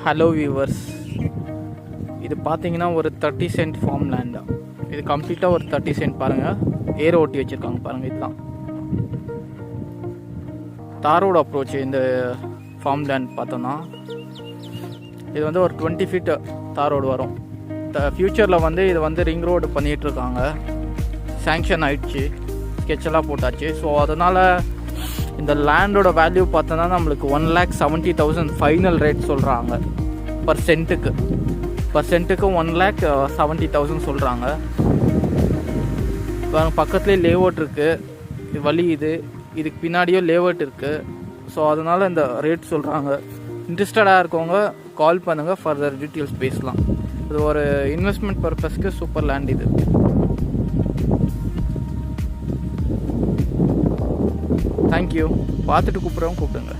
Hello viewers, இது பார்த்தீங்கன்னா ஒரு 30 சென்ட் ஃபார்ம் லேண்டா. இது கம்ப்ளீட்டாக ஒரு 30 சென்ட் பாருங்கள். ஏர் ஓட்டி வச்சுருக்காங்க பாருங்கள். இதுதான் தாரோட அப்ரோச். இந்த ஃபார்ம் லேண்ட் பார்த்தோன்னா இது வந்து ஒரு 20 ஃபீட் தார் ரோடு வரும். ஃப்யூச்சரில் வந்து இது வந்து ரிங் ரோடு பண்ணிகிட்ருக்காங்க. சேங்ஷன் ஆயிடுச்சு, ஸ்கெட்செல்லாம் போட்டாச்சு. ஸோ அதனால் இந்த லேண்டோட வேல்யூ பார்த்தோன்னா நம்மளுக்கு 1,70,000 ஃபைனல் ரேட் சொல்கிறாங்க. பர் சென்ட்டுக்கு 1,70,000 சொல்கிறாங்க. பக்கத்துலேயே லேஅவுட் இருக்குது, வழி இதுக்கு பின்னாடியும் லேஅவுட் இருக்குது. ஸோ அதனால் இந்த ரேட் சொல்கிறாங்க. இன்ட்ரெஸ்டடாக இருக்கவங்க கால் பண்ணுங்கள், ஃபர்தர் டீட்டெயில்ஸ் பேசலாம். இது ஒரு இன்வெஸ்ட்மெண்ட் பர்பஸ்க்கு சூப்பர் லேண்ட் இது. தேங்க்யூ. பார்த்துட்டு கூப்பிட்றவங்க கூப்பிடுங்க.